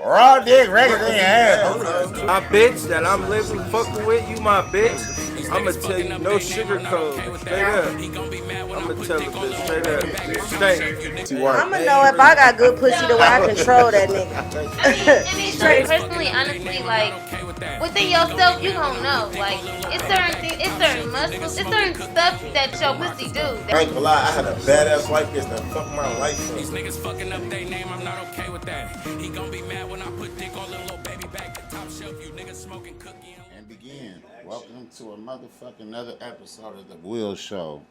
Raw dick, regular ass. My bitch that I'm living fucking with, you my bitch. I'ma tell you no sugar code. Straight up. I'ma tell the bitch straight up. Stay. I'ma know if I got good pussy the way I control that nigga. I mean, personally, honestly, like, within yourself, you gon' know. Like, it's certain things, it's certain muscles, it's certain stuff that your pussy do. I ain't gonna lie, I had a badass wife bitch that fucked my life up. These niggas fucking up their name, I'm not okay with that. He gon' be mad when I put dick on the little baby back to top shelf. You niggas smoking cookie. And begin. Welcome to a motherfucking another episode of the Wheel Show.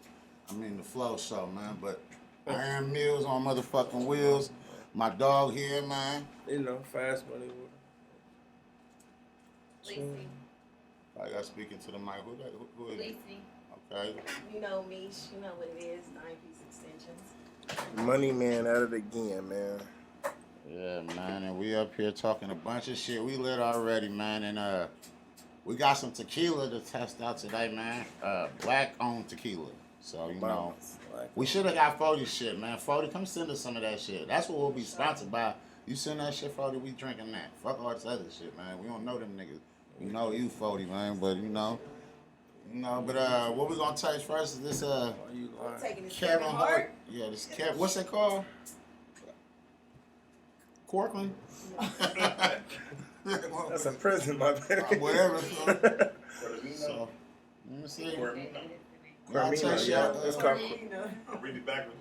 I mean the Flo Show, man. But Iron Mills on motherfucking wheels. My dog here, man. You know, fast money. Niecey. I got speaking to the mic. Who is it? Niecey. Okay. You know me, you know what it is, 9-piece extensions. Money man at it again, man. Yeah, man. And we up here talking a bunch of shit. We lit already, man. And we got some tequila to test out today, man. Black-owned tequila. So, you know, we should have got 40 shit, man. 40, come send us some of that shit. That's what we'll be sponsored by. You send that shit, 40, we drinking that. Fuck all this other shit, man. We don't know them niggas. We know you 40, man, but you know, but what we gonna taste first is this Kevin Hart. Yeah, this Kevin. What's that called? Corkland. That's a prison, my man. Whatever. So, let me see. I'll taste y'all. It's called. I'll read it backwards.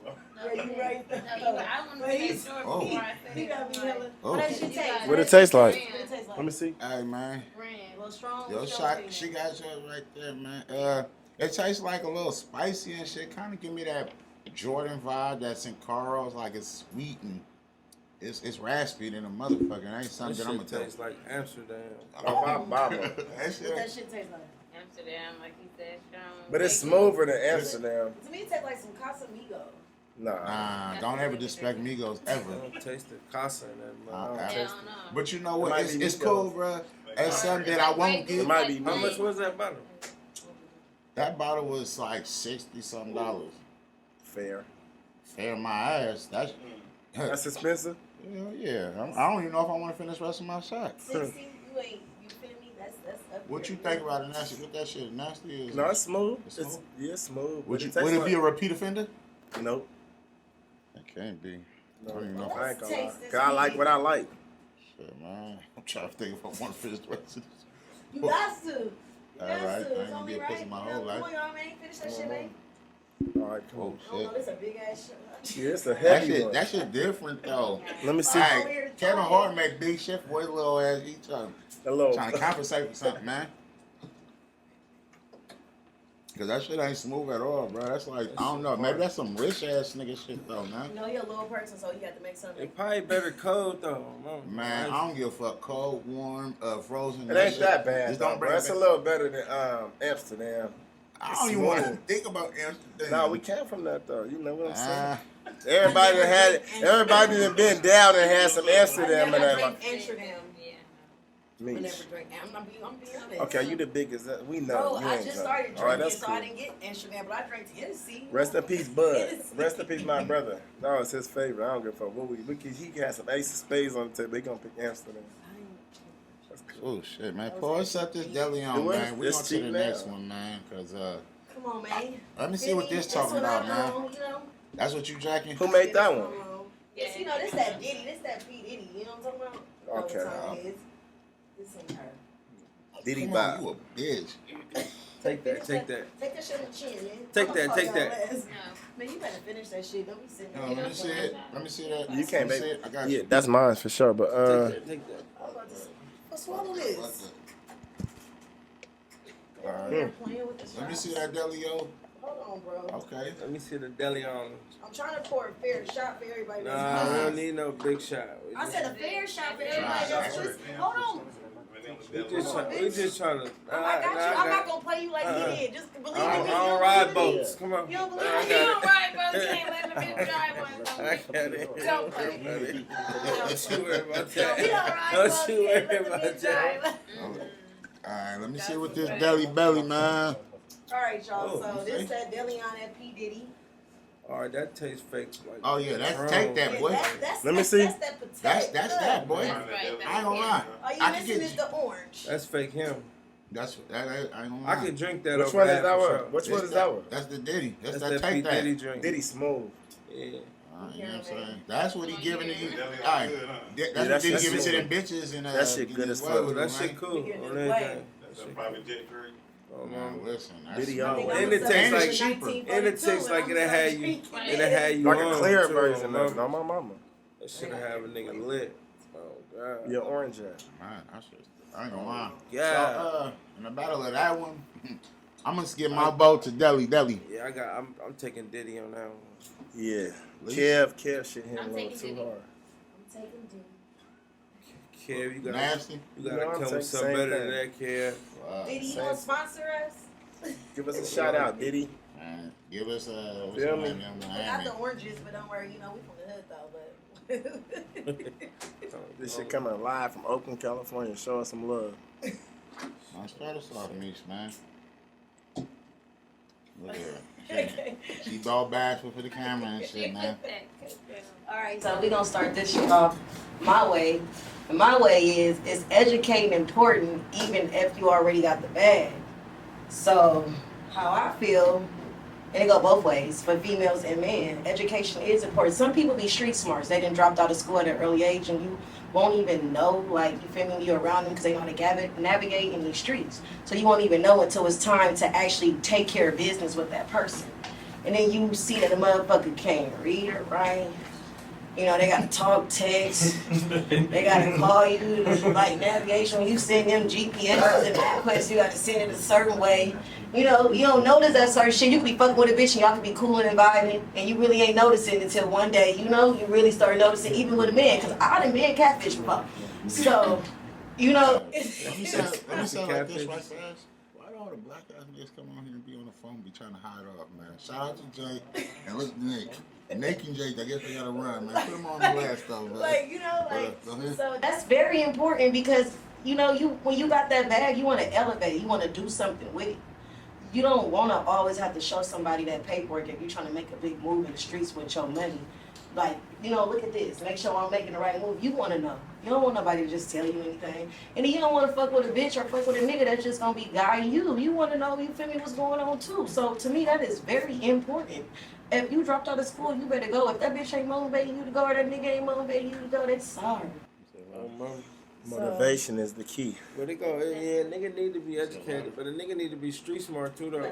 Yeah, you right. I want to make sure before I say You gotta be hella. Oh. What does she taste? What it taste like? What it taste like? Let me see. Hey, man. A little strong. Yo, she got yours right there, man. It tastes like a little spicy and shit. Kind of give me that Jordan vibe that's in Carl's. Like it's sweet and it's raspy than a motherfucker. It ain't something that I'm gonna tastes like Amsterdam. Baba. That What that shit. shit taste like? Amsterdam, like you said, strong. But it's smoother than Amsterdam. To me, it tastes like some Casamigo. Nah, don't ever disrespect Migos I ever. don't taste the casa in that. I Man. don't Hell no. But you know It what? might It's, be it's Migos. cool, bro. It's something that I won't It get. might be How me. much was that bottle? That bottle was like $60-something. Fair. Fair my ass. That's That's expensive. yeah. I don't even know if I want to finish the rest of my shot. 60, you feel me? That's up What you think about it nasty? What that shit nasty is? No, it's smooth. It's It's smooth? yeah, smooth. Would But it tastes be a like- repeat offender? Nope. It can't be. No, I don't even know. I ain't gonna lie. Taste this 'Cause I like what I like. Shit, man. I'm trying to think if I want to finish the rest of this. You got to. You All got right, to. I It's ain't only be a right. pussy my whole life. Come on, y'all, man. Finish that shit, man. All right, Oh cool. I don't know, shit. this a big ass shit. Yeah, it's a That heavy shit, one. that shit different though. Let me see. Like, Kevin Hart make big shit for his little ass. He A little. trying to compensate for something, man. Cause that shit ain't smooth at all, bro. That's like, I don't know. Maybe that's some rich ass nigga shit though, man. You know, you're a little person, so you got to make something. It probably better cold though. Man, I don't give a fuck. Cold, warm, frozen. It ain't shit. that bad. Just Though, don't bro. bring It's it a back. little better than Amsterdam. I don't even want to smooth. think about Amsterdam. No, we came from that though. You know what I'm saying? Ah, Everybody that been down and had some Amsterdam in I that. never Like, drink Amsterdam. Yeah. I me. never drink. I'm being honest. Okay, you the biggest. We know. Bro, you I ain't just drunk. started All right, drinking, that's so cool. I didn't get Amsterdam, but I drank Tennessee. Rest in peace, Bud. Tennessee. Rest in peace, my brother. No, it's his favorite. I don't give a fuck. He got some ace of spades on the table. They gonna pick Amsterdam. That's cool. oh shit, man. Pour us up this deli on, It was- man. We it's on to the cheap next now. one, man. Cause Come on, man. let me see what this talking about, man. You know? That's what you jacking? Who made that one? Yes, you know, this that Diddy, this that P. Diddy, you know what I'm talking about? Okay. You know what time it is. This ain't her. Diddy Come Bop. on, you a bitch. Take that. Take that shit on the chin, man. Take that, I'ma take fuck that. y'all ass. No. Man, you better finish that shit. Don't be sitting No, there. let me see it. Let me see that. You can't Let me make see it. I got Yeah, you. that's mine for sure. But Take that. I'm about to swallow this. All right. You're playing with the Let me see shots. that deli, yo. Hold on, bro. Okay. Let me see the deli on. I'm trying to pour a fair shot for everybody. Nah, that's we don't listening. need no big shot. I said a fair shot for everybody that's listening. Hold on. We just trying to. I got you. I'm not gonna play you like you did. Just believe in me. I You don't don't ride believe in me. boats. Come on. You don't believe I in me. got You it. don't ride boats, you ain't letting the bitch drive one. I got it. Don't play. Don't you worry about You don't that. ride Don't boats, you you worry ain't let the about bitch that. drive. All right, let me see what this deli belly, man. All right, y'all. Oh, So okay. this that deli on that P Diddy. Alright, that tastes fake. Like, Oh yeah, take that, boy. Let me see. That's that potato. That's that, boy. That's right. I ain't gonna lie. All you I can missing get is the orange. That's fake him. That I ain't gonna lie. I can drink that. Which over one is that that for one? sure. Which one is that one? That's the Diddy. That's That's that that P take that. Diddy drink. Diddy smooth. Yeah. You know what I'm saying? That's what he giving to you. That All right. good, huh? That's Yeah, what Diddy that's giving to good. them bitches and That shit good as well fuck. with That them, shit right? cool. We getting On it everything. That's a private jet free. Oh, Nah, man. listen. Diddy I think always. I And was it up tastes in like cheaper. 1942 And it tastes like and it'll I'm have still you. drinking It'll it. have you Like on, a clear too, version of it. mama. No, my mama. That shit'll have a nigga lit. Oh god. Your orange jack. Man, I ain't gonna lie. Yeah. So, in the battle of that one, I'm gonna give my vote to Deli. Yeah, I'm taking Diddy on that one. Yeah. Least- Kev shit hit I'm a little taking too Diddy. hard. I'm taking D. Kev, you gotta Nasty. you gotta No, I'm come saying with something same better than thing. that, Kev. Diddy, you same. gonna sponsor us? Give us a shout out, Diddy. Man, give us what's Feel her me? name in We got Miami. the oranges, but don't worry, you know, we from the hood though, but. This shit coming live from Oakland, California. Show us some love. Man, start us off, Niece, man. Look at her. She ball bashful for the camera and shit, man. All right, so we gonna start this shit off my way. And my way is educating important even if you already got the bag. So how I feel, and it go both ways for females and men. Education is important. Some people be street smarts. They done dropped out of school at an early age, and you won't even know, like, you feel me, you're around them because they know how to navigate in these streets. So you won't even know until it's time to actually take care of business with that person. And then you see that the motherfucker can't read or write. You know, they gotta talk, text. They gotta call you, like navigation. When you send them GPS and MapQuest, you gotta send it a certain way. You know, you don't notice that certain shit. You could be fucking with a bitch and y'all could be cooling and vibing, and you really ain't noticing until one day, you know, you really start noticing, even with a man, because I done been catfish before. So, you know. Let me say it like this right fast. Why do all the black guys niggas come on here and be on the phone be trying to hide off, man? Shout out to Jay and look Nick. Nick and Jake, I guess they gotta run, man. Put them on the blast though, man. Like, you know, like, Go ahead. so that's very important because, you know, when you got that bag, you want to elevate, you want to do something with it. You don't want to always have to show somebody that paperwork if you're trying to make a big move in the streets with your money. Like, you know, look at this. Make sure I'm making the right move. You want to know. You don't want nobody to just tell you anything. And then you don't want to fuck with a bitch or fuck with a nigga that's just going to be guiding you. You want to know, you feel me, what's going on too. So to me, that is very important. If you dropped out of school, you better go. If that bitch ain't motivating you to go or that nigga ain't motivating you to go, that's sorry. Motivation is the key. But it go, yeah, nigga need to be educated, but a nigga need to be street smart too, though.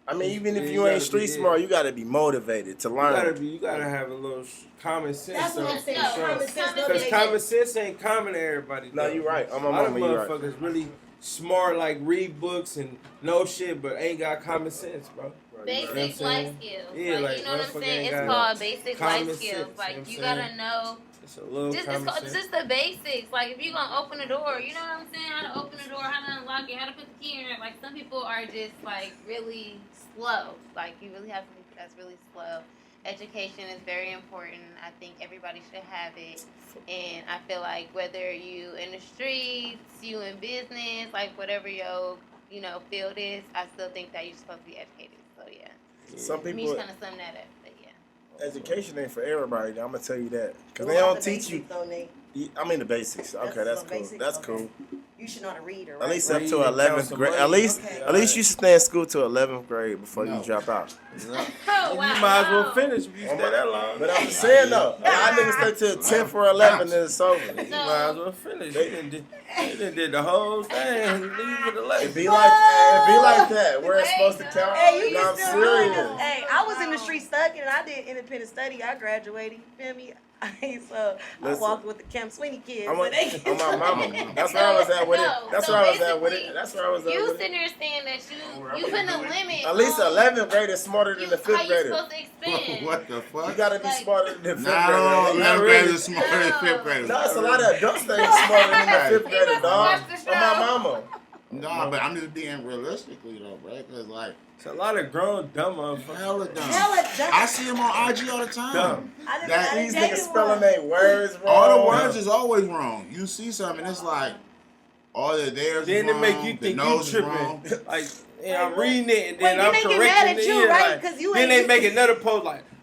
I mean, even if Yeah, you you ain't gotta street be smart, you gotta be motivated to learn. You gotta have a little common sense. That's what I'm saying. No, Common sense. Because common sense ain't common to everybody. No, though. you right. On my A lot of mama, you right. motherfuckers really smart, like read books and know shit, but ain't got common sense, bro. Basic You know what I'm life saying? skills. Yeah, like, you know what I'm motherfucker saying? ain't It's got called basic common life skills. sense, you know Like, what you I'm gotta saying? know. It's a little common sense. Just the basics. Like, if you're gonna open a door, you know what I'm saying? How to open the door, how to unlock it, how to put the key in it. Like, some people are just, like, really slow. Like, you really have some people that's really slow. Education is very important. I think everybody should have it. And I feel like whether you in the streets, you in business, like, whatever your, you know, field is, I still think that you're supposed to be educated. So, yeah. Some Me people, kind of sum that up, but yeah. education ain't for everybody. I'm gonna tell you that because they What about don't the teach you. basics, though, Nate? I mean the basics. Okay, that's some cool. basics? That's Okay. cool. You should know how to read or At write. least up Read to and count 11th some grade. money. Okay. At least you should stay in school to 11th grade before No. you drop out. Oh, You wow. might as well no. finish if you stay that long. But I'm just saying though, a lot of niggas stay to 10th or 11th and it's over. You might as well finish. You done did the whole thing. Leave it alone. It be like that. Where it's supposed to count. Hey, you No, can I'm still learn. serious. Hey, I was in the street studying and I did independent study. I graduated. You feel me? So I Listen. walked with the Camp Sweeney kids. I'm so they on my mama. That's where I was at with it. That's where I was at with it. That's where I was at You with it. sitting there saying that you putting a limit. At least on 11th grade is smarter than the how 5th you grader. supposed to expand. What the fuck? You gotta be Like- smarter than the 5th Nah, grader. no, 11th really. graders smarter than 5th graders. No, it's a lot of adults that ain't smarter than the 5th grader, must dog. watch the On my show. mama. No, but I'm just being realistically though, bro. Cause like, It's a lot of grown dumb motherfuckers. hella dumb. Hella dumb. I see them on IG all the time. Dumb. I didn't, That I These didn't niggas date spelling one. their words wrong. All the words is always wrong. You see something, it's like all the theirs Then is it wrong. make you the think you nose is wrong. tripping. Like, yeah, I'm reading it and then Wait, I'm then they correcting get mad at it. you, Yeah, right? like, 'Cause you then ain't they used make to- another post like,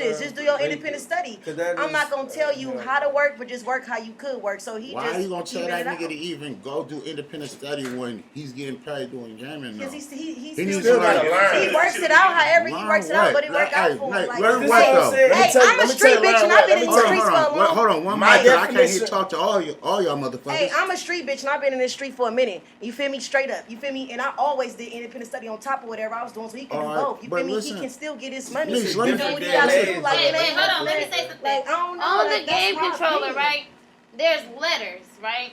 this. Just do your independent study. 'Cause that I'm is- not gonna tell you how to work, but just work how you could work. So he Why just are you gonna tell that even it nigga out. to even go do independent study when he's getting paid doing gaming now? Because he He still needs still to gotta learn. He works it out however he Learn works it out, what? but it worked out for him. Hey, Like, learn hey, what, though? I'm a street bitch and I've been in the Hold on, streets hold for a on. long. Hold on, one My minute. I can't definition- hear talk to all y'all motherfuckers. Hey, I'm a street bitch and I've been in this street for a minute. You feel me? Straight up. You feel me? And I always did independent study on top of whatever I was doing, so he can do All right, both. You but feel me? listen, He can still get this money. Niece, You let me- do what you gotta do. Like, Wait, it ain't hold on. Let me like- say something. Like, I don't know. On like, the game that's my controller, opinion. right? There's letters, right?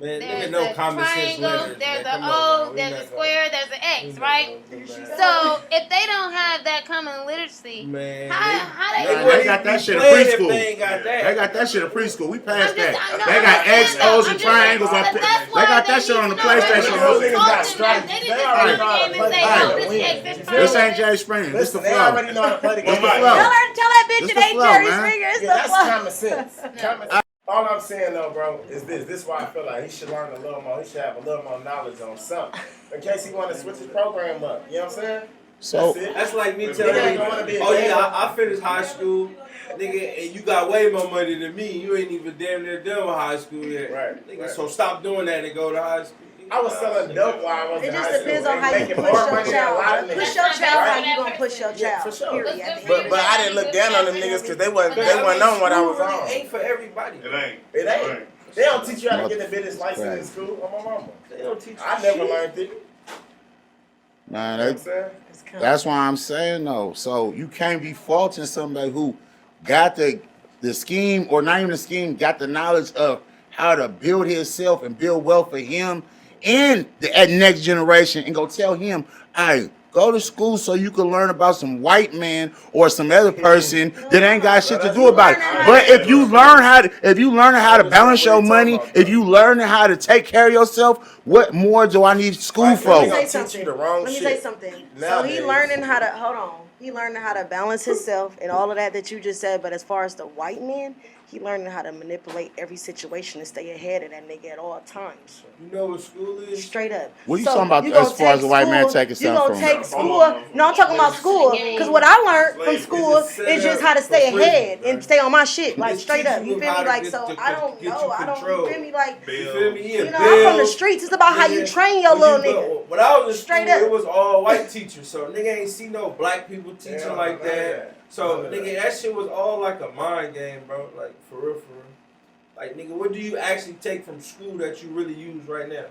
Man, There's nigga, no a common sense triangle, letters. there's man. a Come on, O, man. We there's a not square, there's an gonna- X, we right? not gonna do that. So if they don't have that common literacy, Man, how they Nah, gonna they got that shit in playing if preschool. they ain't got that. They got that shit in preschool. We passed I'm just- that. I know, They I'm got just X, saying, O's, I'm and just saying, triangles on. but that's They why got that they shit on the need to know PlayStation. what Those you're niggas got talking strategy. about. They They didn't just already play know how to the game play and say, the oh, game. this Win. X, this This triangle. ain't Jerry Springer. This the Listen, they flow. already know how to play the This game. the Like, flow. Tell that bitch This it the ain't flow, Jerry man. Springer. It's Yeah, the that's flow. common sense. All I'm saying though, bro, is this. This is why I feel like he should learn a little more. He should have a little more knowledge on something, in case he want to switch his program up. You know what I'm saying? So That's it. That's like me Nigga telling ain't you, gonna wanna be a oh yeah, gamer. I finished high school, nigga, and you got way more money than me. You ain't even damn near done with high school yet. Right, Nigga, right. so stop doing that and go to high school. I was selling dope while I was It in just high school. depends on how you Making push more your money than a lot of child. niggas. Push your child how Right. you gonna push your Yeah, child. for sure. Period. What's At the good for end But of I the didn't look down on them niggas because they wasn't on what I was School on. really ain't for everybody. It ain't. It ain't. They don't teach you how to get a business license in school. On my mama. They don't teach you I never shit. learned it. You man, know what I'm saying? It's coming. that's why I'm saying though. So you can't be faulting somebody who got the scheme, or not even the scheme, got the knowledge of how to build himself and build wealth for him and the next generation, and go tell him, "Hey, go to school so you can learn about some white man or some other person that ain't got shit to do about it." But if you learn how to balance your money, if you learn how to take care of yourself, what more do I need school Right, for? let Let me me say teach you something. the wrong Let me shit. say something. So Nowadays. he learning how to he learning how to balance himself and all of that you just said. But as far as the white man, he learning how to manipulate every situation and stay ahead of that nigga at all times. You know what school is? Straight up. What you talking about gonna as far as take the white man school- taking You something gonna from take him? school? No, I'm talking about school. Because what I learned from school It's set is just up how to stay for prison, ahead and right? stay on my shit, like It's straight up. teaching You you feel how me? to Like get so, the- I don't get know. you I don't. control. You feel me? Like You feel me? you know, I'm from the streets. It's about how you Nigga, train your when little you nigga. go- When I was in Straight school, up. it was all white teachers, so nigga ain't see no black people teaching Yeah, like none of that. that. So None of nigga, that shit was all like a mind game, bro. Like for real, for real. Like nigga, what do you actually take from school that you really use right now?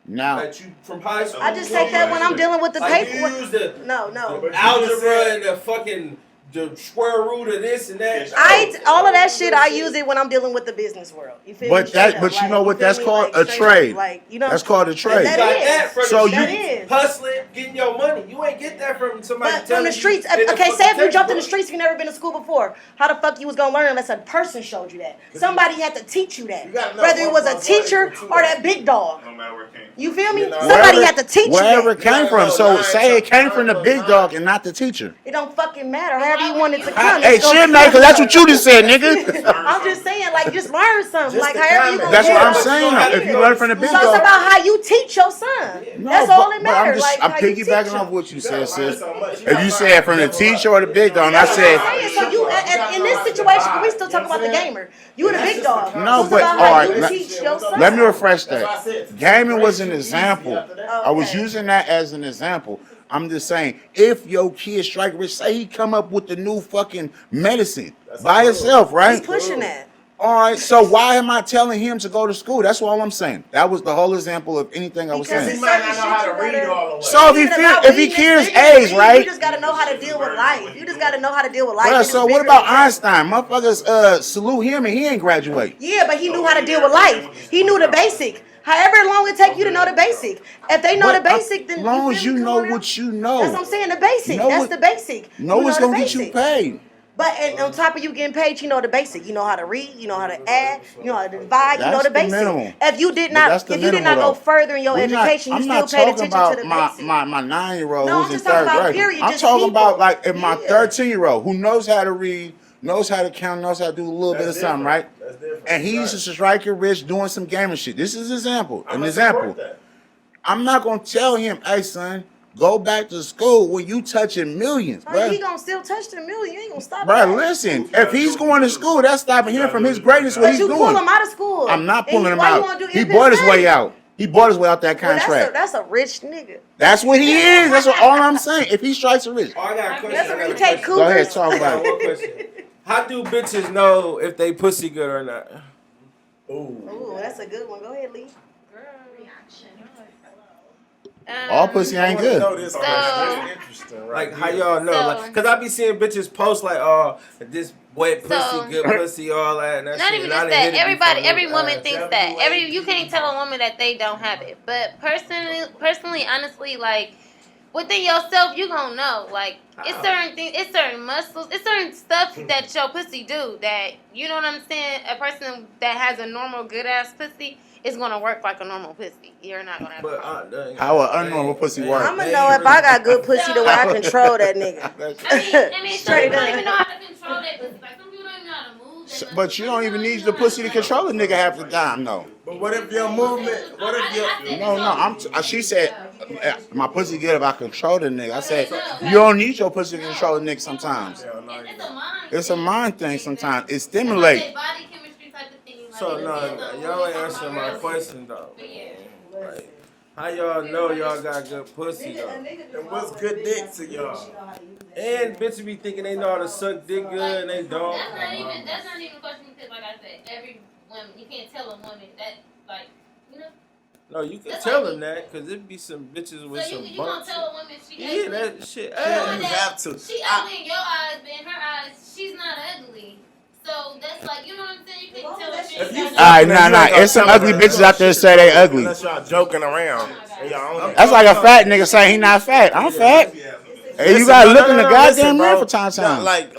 Now, That you from high school? I just take that when I'm dealing with the like paper. you use the No. algebra and the fucking the square root of this and that. All of that shit. I use it when I'm dealing with the business world. You feel me? but Straight that, up. but you Like, know what? feel That's me? called Like, a straight up. trade. Like you know. That's called a You trade. That got is. that from So the you- streets, hustling, getting your money. You ain't get that from somebody But from telling the streets, you in the okay, say if fucking you jumped in the textbook. streets, you never been to school before, how the fuck you was gonna learn unless a person showed you that? Somebody had to teach you that. You gotta know Whether it was a 1+1 teacher equals 2. or that big dog. No matter where it came from. You feel me? You know, Somebody had to teach you wherever that. it came You from. gotta So know say it came from the nine big plus dog nine. and not the teacher. It don't fucking matter. However you want it to come. Hey, it's gonna shit, man, because that's what you just said, nigga. I'm just saying, like, just learn something. Just Like, the however you comment. gonna That's do what it. I'm saying. Yeah. If you learn from the big So it's dog. about how you teach your son. No, That's all that but I'm matters. just, Like, I'm how you teach piggybacking them. off what you You said, gotta learn sis. so much. If gotta you learn said from the how to level teacher up. or the big dog, and I That's what said, I'm saying. So you, in this situation, we still talking about the gamer. You the big dog. No, It's but, about all how right, you let- teach your son. let me refresh That's why I that. said, Gaming was an grade should be example. easy after that. Oh. I was Okay. using that as an example. I'm just saying, if your kid strike rich, say he come up with the new fucking medicine That's by cool. himself, He's right? pushing that. All right, so why am I telling him to go to school? That's all I'm saying. That was the whole example of anything I was Because He saying. it's might not know certain how shit to you read gotta- all the way. So if he Even feel, about if he reading cares this age, reading, right? You just gotta know how to deal with life. You just gotta know how to deal with life. Bruh, It's so what bigger about than that. Einstein? Motherfuckers salute him and he ain't graduate. Yeah, but he knew how to deal with life. He knew the basic. However long it take you to know the basic. If they know the basic, then as long as feel you me? Come know on now. what you know. That's what I'm saying. The basic. Know That's what- the basic. know what's the gonna get you basic. paid. But and on top of you getting paid, you know the basic. You know how to read. You know how to add. You know how to divide. You know That's the the basic. minimum. If you did But not, that's the if you did minimal, not go though. further in your We're not- education, you I'm still not paid talking attention about to the my, basic. my 9-year-old No, who's I'm in just talking third about grade. period, I'm just talking about people. like if my Yeah. 13-year-old who knows how to read, knows how to count, knows how to do a little bit of That's something, different. right? That's different. And he's Right. a striker rich doing some gaming shit. This is an example. I'ma An support example. that. I'm not gonna tell him, hey son, go back to school when you touching millions, Oh, bro. he gonna still touch the million. You ain't gonna stop Bro, that. listen, if he's going to school, that's stopping him from his greatness, what But he's you doing. pull him out of school. I'm not And pulling him why you out. wanna do He independent bought his way study? out. He bought his way out that Well, contract. that's a rich nigga. That's what he is. That's what, all I'm saying. If he strikes a rich. Oh, I got a question. That's I what got you a take question. Go ahead, cougars. talk I about got it. one question. How do bitches know if they pussy good or not? Ooh. Ooh, that's a good one. Go ahead, Lee. All pussy ain't good. Know this, So- that's interesting, right? Like how y'all know? So- Like, cause I be seeing bitches post like, oh, this wet pussy, So- good pussy, all that. And that Not shit. even And I just done hit that. it Everybody, before. every woman thinks that. WA. You can't tell a woman that they don't have it. But personally, honestly, like within yourself, you gonna know. Like it's certain things, it's certain muscles, it's certain stuff that your pussy do. That you know what I'm saying. A person that has a normal good ass pussy is gonna work like a normal pussy. You're not gonna have a But problem. How an unnormal pussy work? I'ma know if I got good pussy the way I control that nigga. I mean, some Straight people don't up. even know how to control that pussy. Like some people don't even know how to move. that But muscle. you don't Some even people need don't the know pussy to how do control a it. nigga half the time, no. But what if your movement? What if your No, she said, my pussy good if I control the nigga. I said, you don't need your pussy to control the nigga sometimes. It's a mind. It's a thing. mind thing sometimes. It It's stimulates. like body chemistry type of thing. Like, So it no, depends on y'all what ain't you're answering talking my about. question though. But yeah. Like, how y'all know y'all got good pussy though? And what's good dick to y'all? And bitches be thinking they know how to suck dick good and they don't. That's not even a question because, like I said, every woman you can't tell a woman that, like, you know. No, you can That's tell like- them that because it be some bitches with So some you gonna bumps. tell a woman she Yeah, ugly? that shit. Knowing Hey, You that have to. She ugly in your eyes, but in her eyes, she's not ugly. So that's like, you know what I'm saying? You can't tell her If you she's fucking Alright, her, nah, you nah. ain't gonna It's some tell ugly her. bitches out there say they ugly. Unless y'all joking around. And y'all own it. That's like a fat nigga saying he not fat. I'm fat. Hey, you Listen, gotta no, look no, in the no, goddamn listen, mirror bro. for time. No, like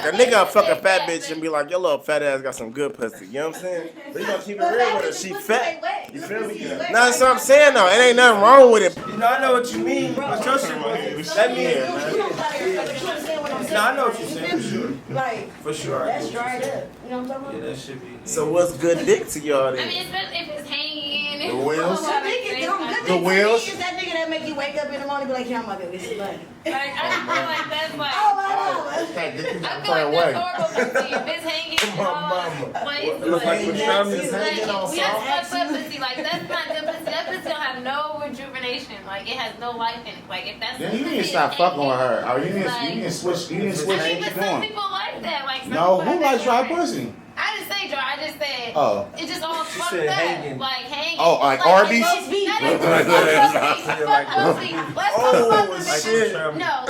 a nigga fuck a fat bitch and be like, your little fat ass got some good pussy. You know what I'm saying? But you gonna keep it real with her. She fat. You feel me? No, that's what I'm saying though. It ain't nothing wrong with it. you know, I know what you mean. But your shit was that means. No, I know what you're saying for sure. Like, For sure. I that's get what you're dried saying. up. You know what I'm talking about? Yeah, that should be. So what's good dick to y'all I then? mean, especially if it's hanging. The wheels? Good nigga, good The nigga wheels? is that nigga that make you wake up in the morning and be like, yeah, I'm gonna go get some money. Like, I feel like that's like. Oh, wow. I feel like that's horrible pussy. If it's hanging, like, it's Look like like, pajamas. It's hanging on we have soft. fucked up pussy. Like, that's not good pussy. That pussy don't have no rejuvenation. Like, it has no life in it. Like, if that's Then you pussy need to is stop fucking with hanging, her. Or you need to switch. You need to switch. I mean, What but you some doing? people like that. Like, some No, people who have likes dry different- pussy? I didn't say dry. I just said Oh. it just all fucked said up. hanging. Like hanging. Oh, like It's Arby's? roast beef. Not even Like fuck pussy. Let's talk about the bitches. shit. No,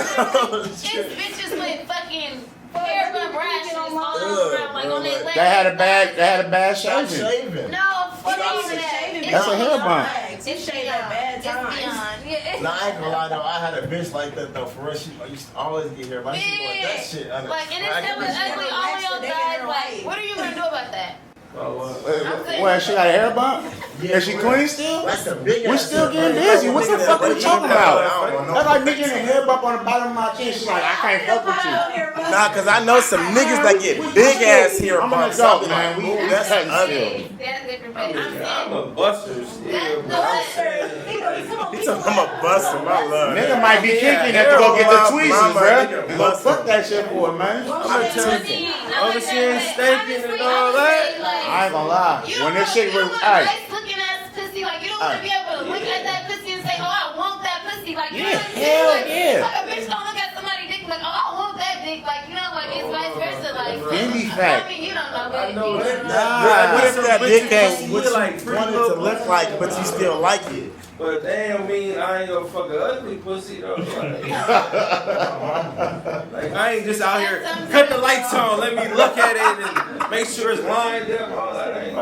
it's bitches with fucking hair bump rashes all around, like on their legs. They had a bad Stop shaving. shaving. No, fuck Stop even that. shaving. It's That's a hair beyond. bump. It's It's shaved beyond. at bad It's times. beyond. Yeah. Nah, I ain't gonna lie though. I had a bitch like that though. For real, she used to always get here. Like, she be like that shit. Like, and it's still ugly all on your thighs. Like, what are you gonna do about that? Well, she got a hair bump? Is she clean still? That's the big We ass still shit, getting bro. busy. What the fuck we talking about? That's like me Nah, getting a hair bump on the bottom of my chin. She's like, I can't fuck with you. cause I know some niggas that get big ass hair I'm an bumps. adult, I be man. like, We ooh, that's cutting ugly. That's different, but I'm I'm saying. a buster still, but I'm saying. He told I'm a buster, my love. Nigga might be kicking have to go get the tweezers, bruh. And go fuck that shit for it, man. I'm telling you. Overseeing stinking and all that. I ain't gonna lie. You When don't this shit was, want hey, nice looking ass pussy. Like, you don't want to be able to look at that pussy and say, oh, I want that pussy. Like, you know what I'm saying? hell Like, yeah. like a bitch don't look at somebody's dick like, oh, I want that dick. Like, you know, like, it's vice versa. Like, Bendy I fact. mean, you don't know, but I know you that. don't know. What if that dick ain't what Feel you like free wanted little to look pussy. like, but you still like it? But that don't mean I ain't gonna fuck an ugly pussy though. Like, I ain't just out here cut the lights on, let me look at it and make sure it's lined up. All that ain't.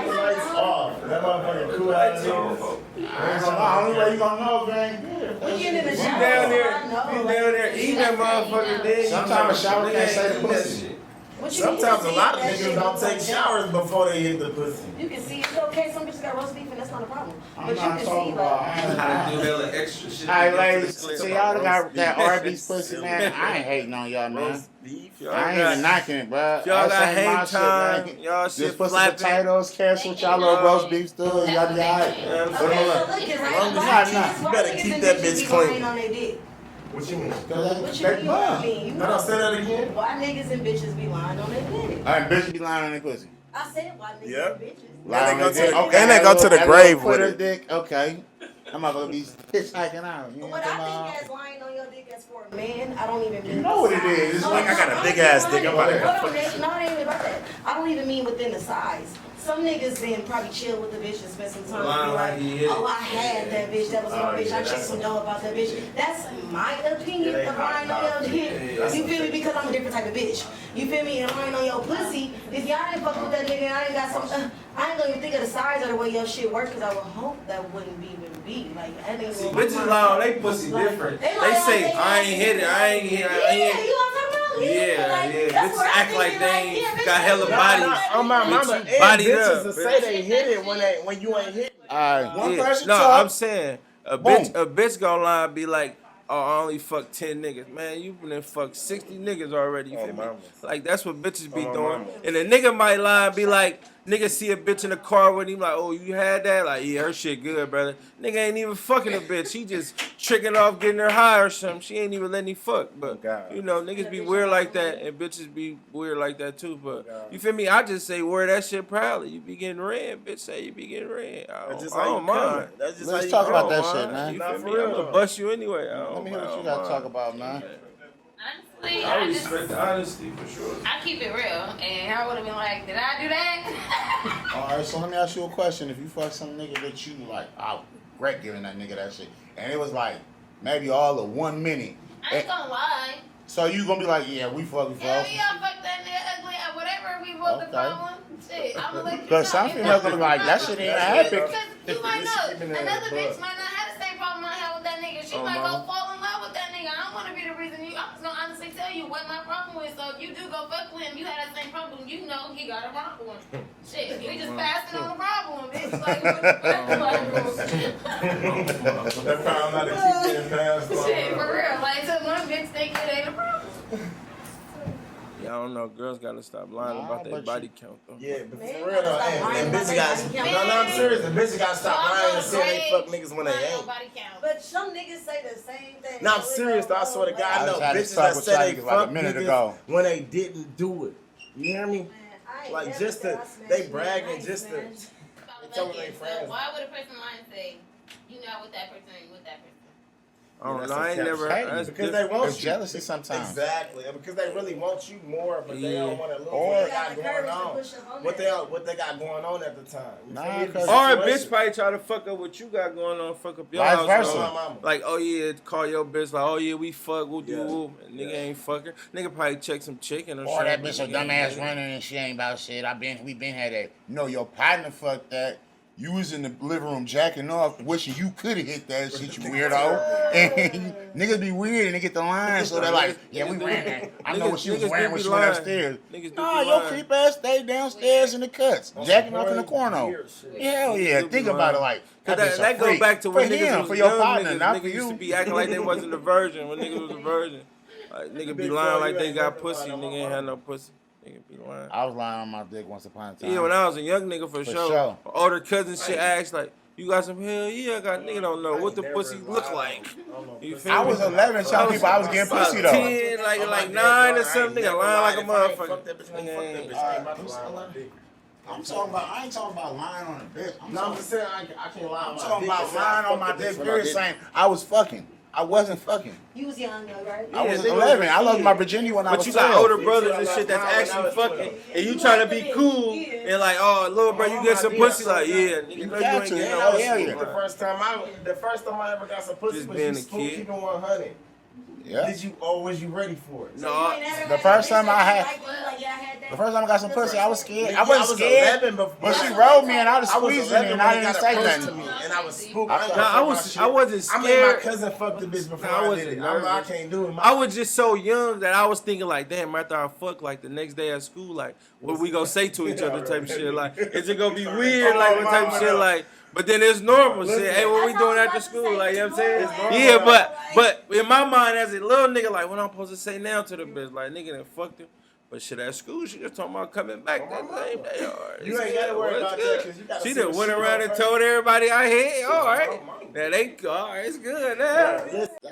Lights off. That motherfucking cool ass niggas. I ain't gonna lie. Only way you gonna know if it ain't good. When you in the You shower, down there, I know. you down there eating that motherfucker then. Sometimes a shower can't say the pussy. What you mean? Sometimes You a can lot see of that niggas shit don't goes take like showers before they hit the pussy. that. You can see it's okay. Some bitches got roast beef and that's not a problem. I'm But you not can talking see about. like. I ain't How to lying. do that little extra shit. Alright, ladies, so y'all got that Arby's pussy, man. I ain't hating on y'all, man. Roast beef. I ain't even knocking it, bro. Y'all got That ain't my hang shit, time. man. Y'all Just shit put some flapping. potatoes, carrots with y'all little roast beef stew, and y'all be alright. Yeah, I'm Okay, saying. so look at right. Nah, Why nah. niggas- You why better niggas keep and that bitches bitch be clean. lying on their dick? What you mean? What you They mean? What I bum. mean? You No, no, know. say that again. Why niggas and bitches be lying on their dick? Alright, bitch be lying on their pussy. I said why niggas Yeah. and bitches. Lying And they on go their to dick. the- and they that go to little- the that grave little with Twitter it. dick, okay. I'm not gonna be hitchhiking out. You know What what I I'm think talking as lying on your dick as for a man, I don't even mean. You know what it is. It's No, like no, I got a no, big no, ass no, dick. I'm no, about to no, go no, fuck no, this shit. no, it ain't about that. I don't even mean within the size. Some niggas then probably chill with the bitch and spend some time. Lying like he hit it. Oh, I had that bitch. That was my bitch. I checked some dough about that bitch. That's my opinion of mine on your dick. You feel me? Because I'm a different type of bitch. You feel me? And mine on your pussy. If y'all didn't fuck with that nigga, I ain't got some. I ain't gonna even think of the size or the way your shit work. Cause I would hope that wouldn't even be like. That nigga. See, bitches lie on they pussy different. They say I ain't hit it. I ain't hit it. Yeah, you know what I'm talking about? Yeah. That's Bitches what act I like think, they like, ain't yeah, got bitch, hella bodies. Oh my mama, and bodied bitches up, to bitch. say they hit it when you ain't hit it. Alright. One Yeah. person No, talk. I'm saying a Boom. bitch gonna lie and be like, oh, I only fucked 10 niggas. Man, you been fucked 60 niggas already. You feel me? mama. Like that's what bitches be Oh, doing. mama. And a nigga might lie and be like, nigga see a bitch in the car with him like, oh, you had that? Like, yeah, her shit good, brother. Nigga ain't even fucking a bitch. He just tricking off getting her high or something. She ain't even letting him fuck. But God. you know, niggas be weird like that and bitches be weird like that too. But you feel me? I just say wear that shit proudly. You be getting red, bitch say you be getting red. That's just I how don't you coming. mind. That's just Let's how you talk about coming. that shit, man. You Nah, feel for me? real, I'm gonna though. bust you anyway. Let me hear what you got to talk about, man. Honestly, I I just respect the honesty for sure. I keep it real, and I would have been like, did I do that? Alright, so let me ask you a question. If you fuck some nigga that you like, I regret giving that nigga that shit, and it was like maybe all of 1 minute, I ain't gonna lie. so you gonna be like, yeah, we fuck. Hell yeah, fuck that nigga ugly or whatever we was the Okay. problem. Shit, I'm gonna let you know. Because some females gonna be like, that shit ain't happen. Because you might know, keeping it in another the bitch book. might not have the same problem I have with that nigga. She Oh, might mama. go fall in love with that nigga. I don't want to be the reason you. I'm just gonna honestly tell you what my problem is. So if you do go fuck with him, you had that same problem. You know he got a problem. Shit, we just passing on the problem. It's like, what the fuck? That problem not to keep getting passed on. Shit, for real. Like, so one bitch think it ain't a problem. Yeah, I don't know. Girls gotta stop lying Nah, about their but body count though. Yeah, but Man, for real though, stop and lying bitches about got they body no, I'm serious. The bitches got to stop lying and say they fuck niggas when they ain't. Nobody count. But some niggas say the same thing. No, I'm serious though. I swear to God, I I know just had to bitches talk that with say y'all they niggas like a fuck minute niggas ago. when they didn't do it. You hear me? Man, I ain't Like never just said to I smashed they you bragging nice, just to. man. Tell me they friends. So why would a person lie and say, you know, with that person, with that person? I don't That's know. a I ain't catch. never. Hey, that's Because different. they want It's you. jealousy sometimes. Exactly, and because they really want you more, but they Yeah. don't want to lose Or- what they They got got the going courage to on. push up on What that. they got going on at the time. You Nah, feel me? cause- Or a Situation. bitch probably try to fuck up what you got going on, fuck up your Vice house. versa. My mama. Like, oh yeah, call your bitch like, oh yeah, we fuck, we'll do Yeah. whoop. And nigga ain't fucking. Nigga probably check some chicken or Or something. that bitch a Nigga ain't dumbass nigga. running and she ain't about shit. We been had that. No, your partner fucked that. You was in the living room jacking off, wishing you could have hit that shit, you weirdo. And niggas be weird and they get the line, so they're like, yeah, we ran that. I know what she was Niggas wearing do when be she went lying. upstairs. Niggas do Nah, be your lying. creep ass stayed downstairs in the cuts, jacking off in the corner. Weird shit. Hell yeah, do be think about it lying. like, Cause that bitch a that go freak. back to when for niggas him, was for your young partner, niggas. not for Niggas used you. to be acting like they wasn't a virgin when niggas was a virgin. Like nigga be Big lying Flo, like you they ain't got never pussy. lied on Nigga my ain't had mama. no pussy. Nigga be lying. I was lying on my dick once upon a time. Yeah, when I was a young nigga for For sure. sure. Older cousins shit asked like, you got some hell? Yeah, I got. Nigga don't know what the Never pussy lied look on- like. on no You pussy. feel I me? was 11 telling people I was getting About pussy though. 10, like 9 or something. Nigga lying like a Fuck motherfucker. that bitch, man. Nigga Fuck that ain't- bitch. I ain't about to lie on my dick. I ain't talking about lying on a bitch. No, I'm just saying I can't lie on I'm my talking dick. about and say I lying on fucked my the dick. bitch when I Period. didn't. Saying I was fucking. I wasn't fucking. You was young though, right? I was nigga 11. was a I lost kid. my virginity when I But was you got 12. older brothers and shit that's actually fucking, and you trying to be cool and like, oh, little bro, you get some pussy, like, yeah, nigga, You know you got ain't to. getting Hell no yeah, pussy. yeah. The first time I ever got some pussy Just was being you a spook kid. keeping 100. Yeah. Did you or was you ready for it? No, The first time I had- The first time I got some pussy, I was scared. I wasn't scared. 11 But she rolled me and I was I was squeezing 11 it and when I they didn't got say approached to nothing. me and I was spooked. I wasn't I made my scared. cousin fuck the bitch before Nah, I I wasn't did it. nervous. I can't do it. I was just so young that I was thinking like, damn, after I fuck, like the next day at school, like, what we gonna say to each other type of shit. Like, is it gonna be weird? Like, what type of shit? Like, but then it's normal shit. Hey, what we doing after school? Like, you know what I'm saying? Yeah, but in my mind as a little nigga, like, what I'm supposed to say now to the bitch? Like, nigga done fucked him. But shit, at school, she just talking about coming back that same day. All right, You ain't gotta worry about that 'cause you gotta She see done what went she around gonna and say. told everybody I hit. All right, that ain't all right. It's good now.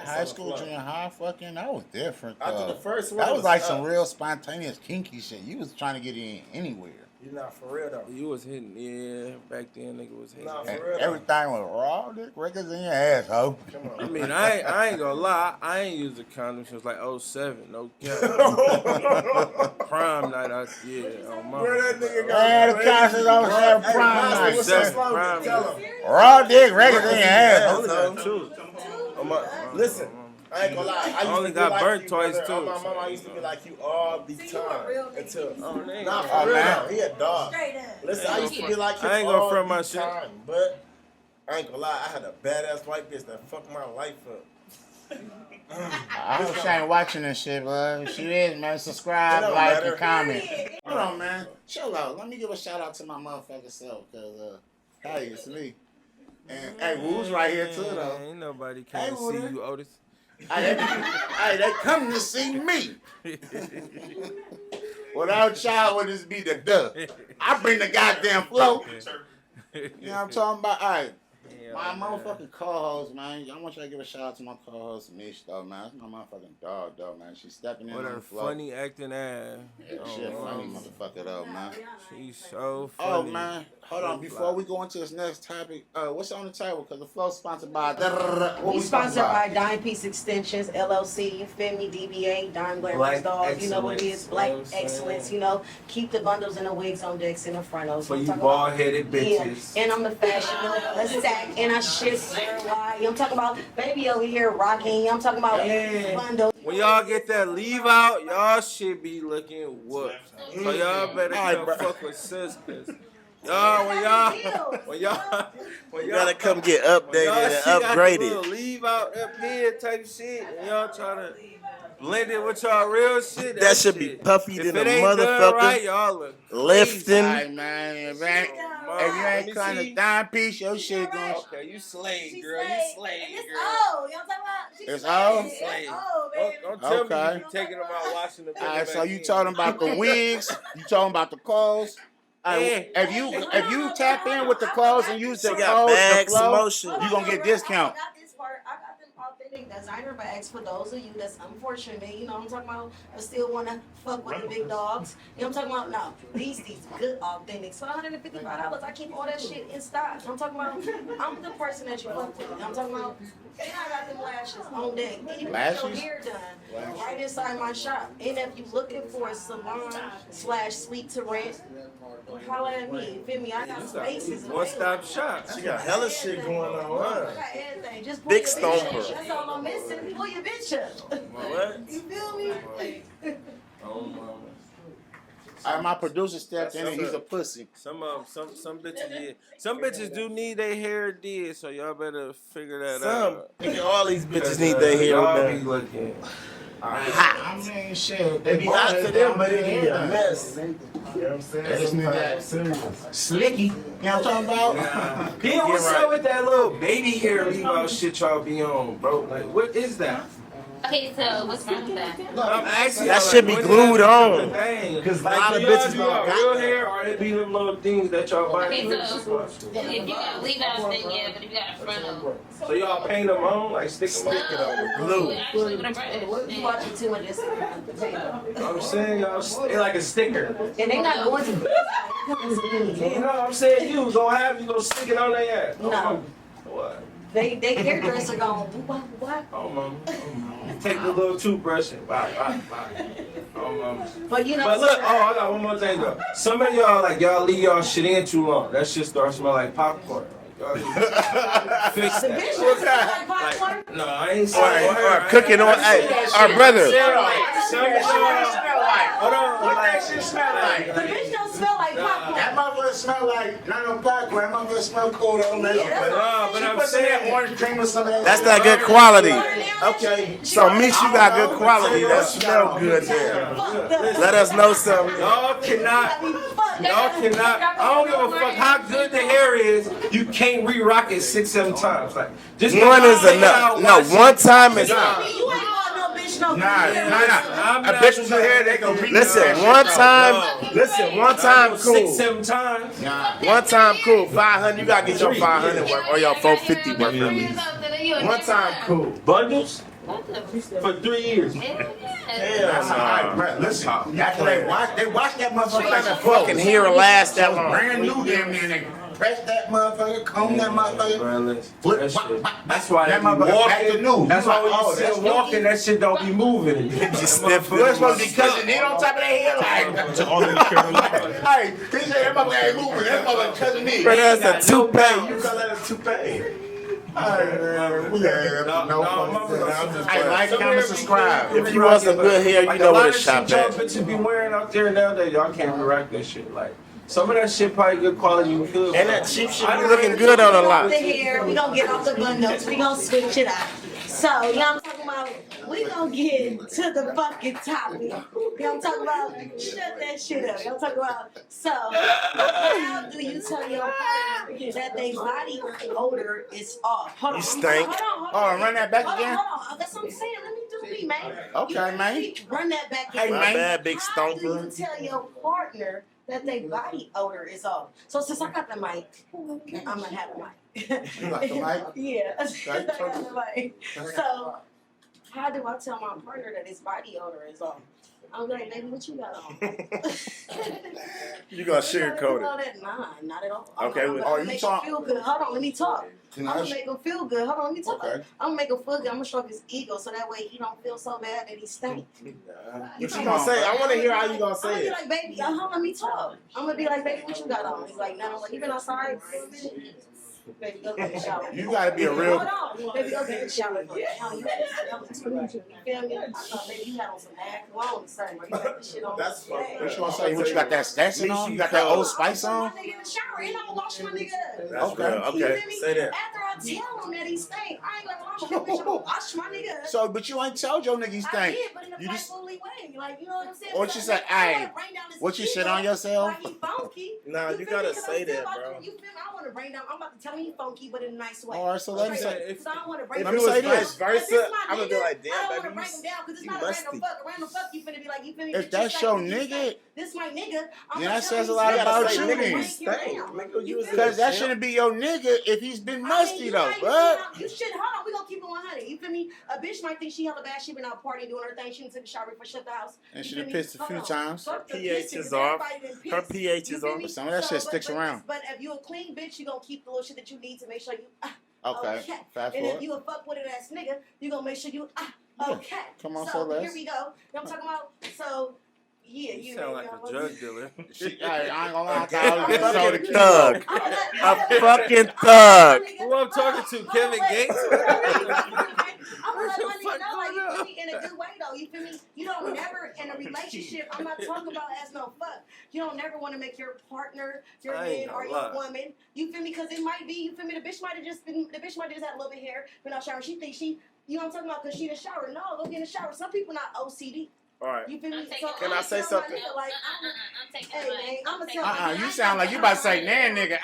High school, junior high, fucking, that was different. After though. the first one that was was like up. some real spontaneous kinky shit. You was trying to get in anywhere. You not for real though. You was hitting, yeah. Back then, nigga was hitting. Nah, for real. Everything was raw dick records in your ass, ho. Come on. I mean, I ain't gonna lie. I ain't used a condom since like 07. No cap. Prime night out, yeah. On my Bro, that nigga Man, the got concert on Saturday Hey, prime Monster, night. what's Seven, that slogan? prime Tell night. him. Raw dick records in your ass, ho. only got two. Listen, I ain't gonna lie. I used only to be got like burnt you, twice, brother. too. On my mama, I used to be like you all the See, you a real time nigga. until. They ain't Nah, gonna- for real. man. He a dog. Straight up. Listen, I used to be like him I ain't gonna all front my the shit. time, but I ain't gonna lie. I had a badass white bitch that fucked my life up. I hope she ain't watching this shit, bro. If she is, man, subscribe, It don't like, matter. and comment. Hold on, man. Chill out. Let me give a shout out to my motherfucking self, because, hey, it's me. And, hey, Woo's right here, too, though. Ain't nobody Hey, can't see Wooder. you, Otis. Hey, they come to see me. Without y'all, would this be the duh? I bring the goddamn flow. You know what I'm talking about? All right. My motherfucking co-host, man. I want y'all to give a shout out to my co-host, Mish, though, man. That's my motherfucking dog, though, man. She's stepping in What on her the flow. funny acting ass. Yeah, she a funny motherfucker, though, man. She's so funny. Oh, man. Hold on. Before we go into this next topic, what's on the table? Because the flow's sponsored by... What We sponsored by Dime Piece Extensions, LLC, you feel me, DBA, Dime Glamorous Black Dog, you know what it is, excellence, Black you know what I'm Excellence, saying? you know, keep the bundles and the wigs on decks in the front of. For you bald-headed bitches. Yeah, and I'm the fashion, let's stack, and I ship worldwide. I'm talking about baby over here rocking, I'm talking about Yeah. bundles. When y'all get that leave out, y'all should be looking whooped. So y'all better come fuck with sis, cause y'all, when y'all You gotta come get updated y'all and shit got the upgraded. little leave out up here type shit, and y'all try to blend it with y'all real shit. That should be puffy If than it a ain't done motherfucker. right, y'all look Lifting. All right, man. If you ain't cutting a dime piece, your shit going... Okay, you slayed, girl. You slayed, It's girl. old, you know what I'm talking about? She's It's slayed. old? It's Slayed. old, baby. Don't tell me Okay. you taking them out washing the All right, so you talking about the wigs? You talking about the clothes? All right, if you tap in with the clothes and use the She got code, the bags, flow, motion. you gonna get discount. I got this part. I got them authentic designer bags for those of you that's unfortunate. You know what I'm talking about? But still wanna fuck with the big dogs. You know what I'm talking about? No, these good authentics. For $155, I keep all that shit in stock. I'm talking about. I'm the person that you fuck with. I'm talking about. And I got them lashes on deck. And you get your Lashes? hair done right inside my shop. And if you looking for a salon/suite to rent, holla at me. You feel me? I got spaces. One-stop shop. She got hella shit going on. I Huh? got everything. Just pull Big your bitch up. stomper. That's all I'm missing. Pull your bitch up. What? You feel me? Oh, mama. All right, my producer stepped in and he's a pussy. Some bitches, yeah. Some bitches do need their hair did, so y'all better figure that out. Nigga, all these bitches need their hair Y'all be done. looking. I mean, shit. They be hot to them, but it be a mess. You know what I'm This saying? nigga Serious. Slicky. You know what I'm talking about? Yeah, what's up with that little baby hair leave out shit y'all be on, bro? Like, what is that? Okay, so what's wrong with that? I'm asking That y'all, should be what is glued that on. the thing? Cause a Like, lot do of y'all bitches do don't y'all got real that. hair, or it be them little things that y'all buy? Okay, so if you got leave out, then yeah, but if you got a frontal, So y'all paint them on, like stick them on? Glue. actually with a brush. You watching too much Instagram potato. I'm saying y'all, they like a sticker. And they not going to You know, I'm saying you gonna stick it on their ass. No. What? They hairdresser going, what? Oh, mama. Take the little toothbrush and bye. Oh, mama. But you know, But look, I got one more thing though. Some of y'all, like, y'all leave y'all shit in too long. That shit starts smell like popcorn. Like, y'all need to fix the that. bitch was like popcorn. Like, no, I ain't saying Or cooking on, hey, our brother. Some of y'all, hold on. What that shit smell like? The bitch don't smell like popcorn. That motherfucker smell like, not no popcorn, that motherfucker smell cool though, man. But I'm Put some of that saying, orange cream or something. That's that good quality. Okay. So, Mish, you got good quality. That smell good there. Let us know something. y'all cannot, I don't give a fuck how good the hair is, you can't re-rock it 6-7 times. Like, just One is enough. No, one time is You ain't want no bitch no Nah. I'm A not bitch was in here, they gonna read Listen, that shit, one though. time, listen, one time cool. 6-7 times. One time cool. 500, you gotta get your 500 worth or your 450 worth of me. One time cool. Bundles? For 3 years. That's all right, bro. Listen, after they watch that motherfucker like a Fucking hair last that long. brand new damn near they press that motherfucker, comb that motherfucker, flip. That's why that they be motherfucker back to new. That's why when Oh, you see that's them walking, that shit don't be moving. Just sniff Well, it's supposed to it. be cousin in on top of their head like. To all the Carolina. Hey, he said that motherfucker ain't moving. That motherfucker cousin in. Bro, that's a toupee. You call that a toupee? Hey, like, comment, subscribe. If you want some good hair, you know where to shop Y'all at. bitches be wearing out there nowadays, y'all can't rock that shit. Like, some of that shit probably good quality you feel. And that cheap shit be looking good on a Off lot. the hair, we gonna get off the bundles, we gonna switch it up. So, you know what I'm talking about? We gonna get to the fucking topic. You know what I'm talking about? Shut that shit up. You know what I'm talking about? So, how do you tell your partner that their body odor is off? Hold on. You stink. Hold Oh, on. run that back again. Hold on. That's what I'm saying. Let me do me, man. Okay, man. Run that back Hey, again. My man. bad, big How do you stomper. tell your partner that their body odor is off? So since I got the mic, I'm gonna have the mic. You like the mic? Yeah, I got the mic. So how do I tell my partner that his body odor is off? I'm like, baby, what you got on? You gonna sugarcoat it. Nah, not at all. Okay, I'm well, gonna you make talk- him feel good. Hold on, let me talk. Can I'm I gonna make him feel good. Hold on, let me talk. Okay. I'm gonna make him feel good. I'm gonna stroke his ego so that way he don't feel so bad that he stink. What you gonna say? I want to hear how you gonna I'm gonna say be it. like, baby, hold on, let me talk. I'm gonna be like, baby, what you got on? He's like, no. I'm like, you been outside? Baby, go get in the shower. You gotta be a real. Hold on. Baby, go get in the shower. Hell, you feel me? I thought, baby, you had on some ass cologne or something. Or you got this shit on. That's fucking- What you gonna say? What you got that Stetson on? You got that Old Spice I on? put my nigga in the shower and I'm gonna wash my nigga. That's Okay. real. You Okay, feel me? say that. After I tell him that he stink, I ain't gonna wash him. Bitch, I'm gonna wash my nigga. So, but you ain't told your niggas I stink. did, but in a You just- playfully way. Like, you know what I'm saying? What So, you say? like, I Ay, wanna bring down his what you shit ego on yourself? Like he funky. Nah, you feel gotta me? 'Cause say I'm still that, about bro. to- You feel me? I wanna bring down. I'm about to tell him he funky, but in a nice way. All right, so let me Straight say- up. 'Cause I don't wanna bring If Let it me was say vice this. versa, I'm gonna be like, I damn, don't baby, wanna bring him down because it's you not a musty. random fuck. A random fuck, you finna be like, you feel me? If Bitch, that's you your stink, you nigga, stink. This my nigga. I'm then gonna that tell says him a lot he about stink. you I'm gonna then. break him Stink. down. Nigga, You you feel is me? Cause that shouldn't be your nigga if he's been musty though, right, but you should. Hold on, we gonna keep it 100. You feel me? A bitch might think she hella bad. She been out partying, doing her thing. She done took a shower before she left the house. and You she feel done me? pissed a few Hold on. times. Fuck the pH pissing, is off. everybody done Her pissed. pH You is feel off. me? But some of that shit sticks around. But if you a clean bitch, you gonna keep the little shit that you need to make sure you Okay, okay. fast And forward. if you a fuck with it ass nigga, you gonna make sure you Yeah. okay. Come on, so so let's. here we go. You know what I'm talking about? So yeah, You sound like a drug dealer. She, I ain't gonna lie, I thought I was A getting fucking thug. I'm gonna A let- fucking thug. Who I'm talking to? Kevin Gates? I'm gonna let my nigga know, like, you feel me, in a good way though. You feel me? You don't never in a relationship. I'm not talking about as no fuck. You don't never want to make your partner, your I ain't man, or gonna your lie. woman. You feel me? Because it might be. You feel me? The bitch might have just been. The bitch might have just had a little bit of hair, been out showering. She thinks she. You know what I'm talking about? Because she in the shower. No, go get in the shower. Some people not OCD. All right. You feel me? I'm taking Can I say tell my something? nigga, like, I'm taking Hey, the man, mic. I'ma I'm tell taking my the you mic. sound like you about to say, nah, nigga.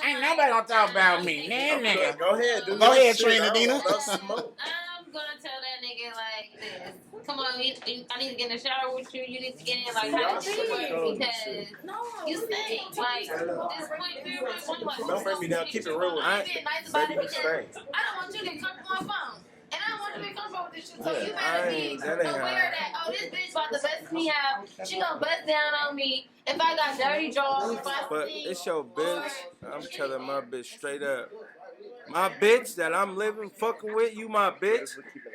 Ain't nobody gonna talk about me, nah, nigga. Go ahead, dude. Go ahead, Shit, Trina I don't Dina. want no smoke. I'm gonna tell that nigga like this. Come on, I need to get in the shower with you. You need to get in like how you work because no, you stink. Like this point, three, like Don't break me down. Keep it real with I me. ain't being nice about it Baby, because stink. I don't want you to get comfortable on my phone. And I don't want you to be comfortable with this shit. So you I better ain't- be that ain't aware that, oh, this bitch about to bust me out. She gonna bust down on me if I got dirty drawers, if I But stink, it's your bitch. or I'm telling anything. my bitch straight up. My bitch that I'm living fucking with, you my bitch.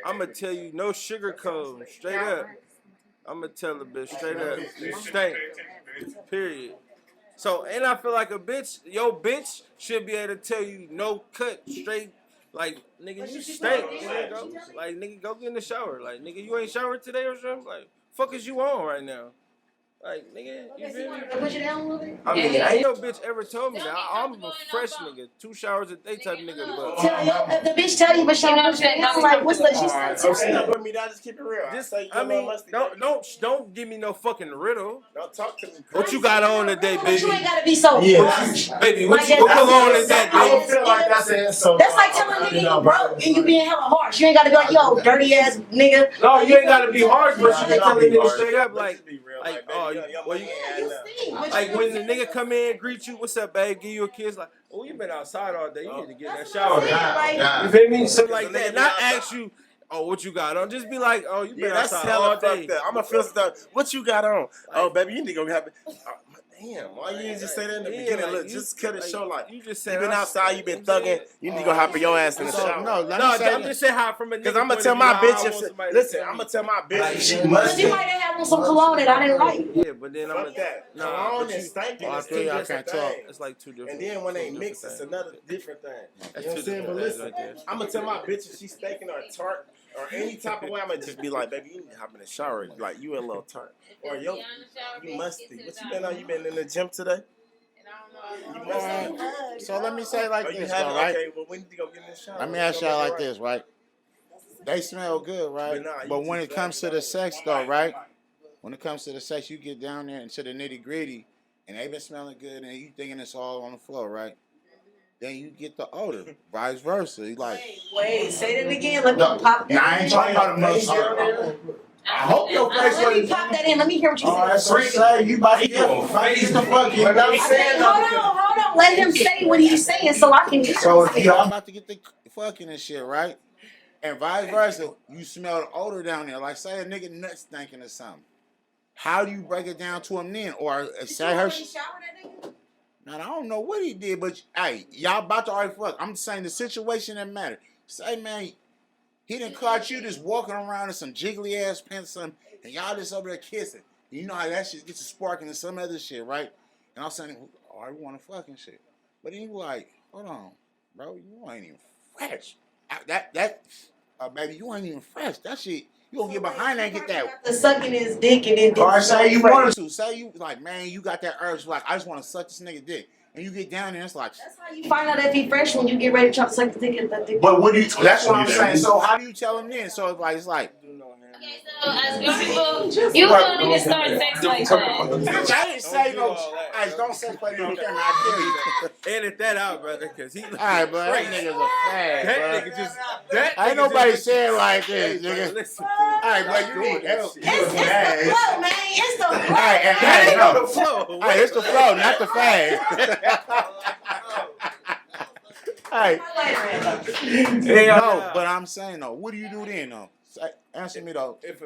I'ma tell you no sugarcoat, straight up. I'ma tell the bitch straight up, you stink. Period. So, and I feel like a bitch, your bitch should be able to tell you no cut, straight. Like, nigga, you stink. Nigga, go, like, nigga, go get in the shower. Like, nigga, you ain't showered today or something? Like, fuck is you on right now? Like, nigga, you feel me? push it down a little bit. I mean, ain't no bitch ever told me that. I'm a fresh nigga, 2 showers a day type nigga, but Tell you, if the bitch tell you, but she don't push it down, like, what's the, she So say not put me down. Just keep it real. just, Say you I a little mean, musty, don't give me no fucking riddle. Don't talk to me. What you got on today, But you ain't baby? gotta be so harsh. Baby, Like what cologne is that, I don't baby? feel like that's an insult. That's like telling a nigga you broke and you being hella harsh. You ain't gotta be like, yo, dirty ass nigga. No, you ain't gotta be harsh, but you can tell the nigga harsh. straight up, Let's like, be real, like, baby, oh, your well, money you, ain't You adding up. stink. But like you when the know what I'm nigga come in, greet you, what's up, babe? Give you a kiss, like, oh, you been outside all day, you need to get in that That's shower. what I'm saying, like, You feel me? Something like Because the that. nigga Not be ask you, oh, what you got on? Just be like, oh, you been Yeah, that's outside hella all day. fucked up. I'm gonna feel stuff. What you got on? Oh, baby, you need to go have it. Damn, why you didn't just say that in the beginning? like, Look, just cut it short. Like, you just said you been outside, you been thugging. You need to go hop in your ass in the shower. No, I'm just saying how from a nigga. Because I'm gonna point tell of my view, bitch how I if want somebody to listen, tell I'm me. gonna tell my bitch Like, if she But must. you might have had on some cologne that I didn't like. Yeah, but then I'm Fuck that. Nah, Cologne but and you- stinking I is feel two you, I different can't talk. things. It's like two different. And then when they two mix, different it's things. another different thing. That's You know what I'm two saying? But different listen, things right there. I'm gonna tell my bitch if she's stinking or tart or any type of way, I'm gonna just be like, baby, you need to hop in the shower. Like, you a little tart. Or yo, you musty. What you been on? You been in the gym today? You musty. So let me say it like Oh, you this, haven't? though, right? Okay, well, we need to go get in the shower. Let me ask y'all like this, right? They smell good, right? But nah, you But when just it comes to the sex, though, right? When it comes to the sex, you get down there into the nitty gritty, and they been smelling good, and you thinking it's all on the floor, right? Then you get the odor, vice versa. You like, Wait, say that again. Let me pop that I ain't in. talking about a motherfucker. I hope your face Let me was. pop that in. Let me hear what you Oh, that's so sad. You about to get the fucking. But I'm saying, Hold on. Let him say what he's saying so I can. So if y'all about to get the fucking and shit, right? And vice versa, you smell the odor down there. Like say a nigga nuts stinking or something. How do you break it down to him then? Or say her. Now I don't know what he did, but hey, y'all about to already fuck. I'm saying the situation that matter. Say man, he done caught you just walking around in some jiggly ass pants, and y'all just over there kissing. You know how that shit gets a spark into some other shit, right? And I'm saying, oh, I want to fucking shit. But then you like, hold on, bro, you ain't even fresh. Baby, you ain't even fresh. That shit, you gonna get behind that and get that. The sucking his dick and then. Or say you wanted to. Say you like, man, you got that urge. Like, I just want to suck this nigga dick. And you get down there, and it's like. That's how you find out if he fresh when you get ready to try to suck his dick and that dick. But what do you? That's what I'm saying. So how do you tell him then? So it's like. Okay, so as young people, you don't need to start sex like that. Bitch, I didn't say no. Hey, don't say play me on camera. I kill you. Edit that out, brother, because he. All right, but that nigga's a fag, That bro. nigga just. That Ain't nigga nobody just- saying like this, Hey, nigga. bro, listen. All right, but you need help. It's the flow, man. It's the flow. All right, and hey, That no. ain't the flow. All right, it's the flow, not the fag. All right. No, but I'm saying though, what do you do then though? Answer me though. If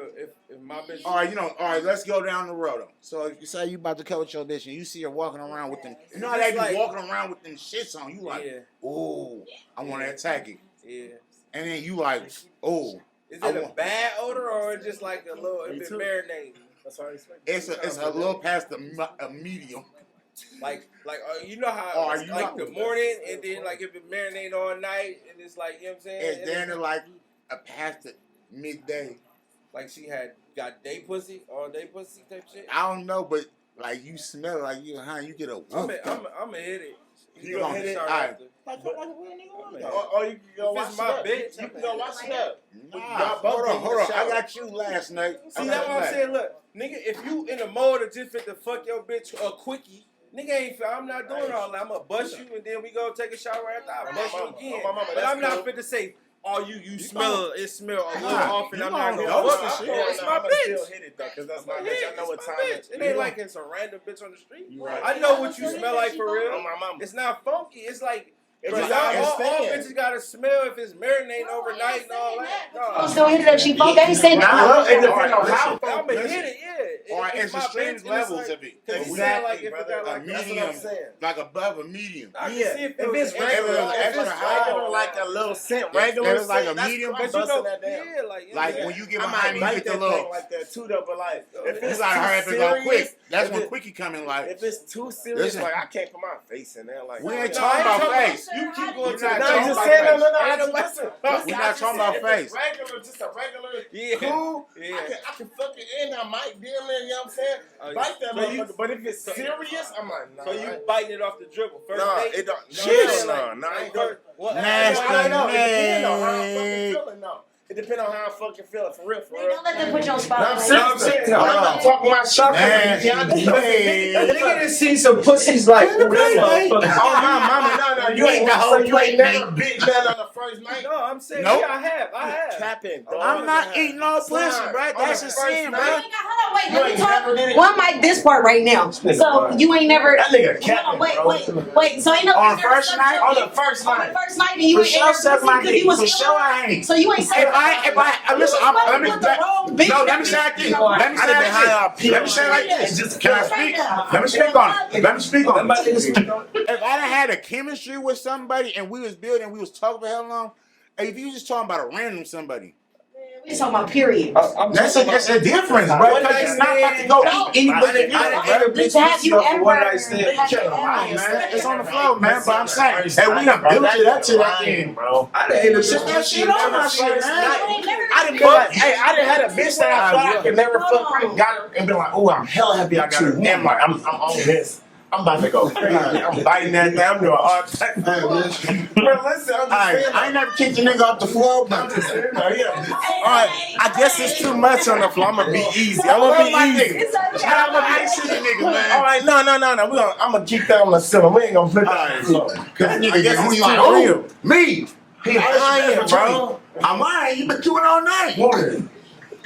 my bitch. All right, all right, let's go down the road though. So if you say you about to cut with your bitch and you see her walking around with them, you know how they be Like- walking around with them shits on, you like, Yeah. ooh, I want to attack it. Yeah. And then you like, ooh, Is I it a want- bad odor or just like a little if it marinate? That's all I expect. it's a little past a medium. Like you know how Oh, it's you like know- the morning and then like if it marinate all night and it's like, you know what I'm saying? And then like a past the midday. Like she got day pussy, all day pussy type shit. I don't know, but like you smell it like you get a I'm whoop. gonna hit it. You gonna hit it? Sorry, All right. after. Or you can go If watch it's my it up. bitch, You can go watch it up. Nah, hold on. I got you last night. See, that's what I'm saying. Look, nigga, if you in the mode of just fit to fuck your bitch a quickie, nigga ain't. I'm not doing all that. I'm gonna bust you and then we go take a shower after I bust you again. But I'm not fit to say, oh, you smell it smell a little off and I'm not gonna gonna go fuck for it. shit. It's my I'ma bitch. still hit it though, cause that's my bitch. I know what time it is. It ain't like it's a random bitch on the street. You right. I know what you smell like for real. On my mama. It's not funky. It's like. It's Bro, just all understand. bitches gotta smell if it's marinating overnight and all that. I'm No. still hit it if she fuck. They ain't saying Nah, that. it depends on how. I'ma hit it, yeah. Or It's it's my extreme bitch, and it's levels like- of it. Cause you Exactly, said like if it brother. got A like That's what I'm medium, saying. like above a medium. I can Yeah, see if if it's regular, regular, if if it's regular, like a little scent, regular If it's like a scent, medium, that's but you busting know, that down. yeah, like, Like yeah. when you get I behind might it, you bite get that the thing little. like that too, though. But like, if You it's gotta hurry up too and go serious, quick. That's if when it- quickie coming. Like If it's too serious, Listen. like I can't put my face in there. Like we ain't No, talking I ain't about talking- face. You keep We're going to the not No, talking I'm just about saying, face. no. I Ain't just nobody- listen. We're I not just talking said about if face. it's regular, just a regular, Yeah. cool. Yeah. I can fuck it in. I might deal in. You know what I'm saying? Oh, yeah. Bite that So you- motherfucker. But if it's serious, I'm like, nah. So you biting it off the dribble first Nah, date? it don't. Shit. No, I ain't doing it. Nasty I know. It depends on how I'm name. fucking feeling. No, it depends on how I'm fucking feeling. For real, for real. Don't let them put you on spot. No, I'm serious. No. I'm not talking my shot. Nasty Nigga name. done seen some pussies like, Oh my mama, no, you ain't the whole you ain't plate, never man. bit that on the first night. No, I'm saying, Nope. yeah, I have. Capping, dog. I'm not eating no pussy, Slime. bro. On That's the a first sin, night. bro. Hold on, wait. You Let me ain't talk. never did it. One mic this part right now. So you ain't never. That nigga No, capping, wait. bro. So ain't no. On the first night? On the first On the night. first night, and you For ain't sure, never suck my because dick. you was For sure, I ain't. So you ain't If saying. I Listen, let me say like this. Let me say like this. Can I speak? Let me speak on it. If I done had a chemistry with somebody and we was building, we was talking for how long? If you just talking about a random somebody. We talking about period. That's a difference, bro. Because it's not about to go eat anybody. Have you ever? It's on the floor, man. But I'm saying, hey, we done built it up to that thing, bro. I done ended Shit that shit on my shit, man. I done fuck. Hey, I done had a bitch that I thought I could never fuck and got her and been like, oh, I'm hella happy I got her. And like, I'm on this. I'm about to go crazy. I'm biting that thing. I'm doing all types of shit. Bro, listen, I'm just saying. I ain't never kicked a nigga off the floor, but I'm just saying. Yeah. All right. I guess it's too much on the floor. I'm gonna be easy. I'm gonna be easy. I'm a big shit nigga, man. All right, no. I'm gonna keep that on the ceiling. We ain't gonna flip that on the floor. Cause nigga, guess who it's you too like? real. Me. He lying, bro. I'm lying. You been doing all night.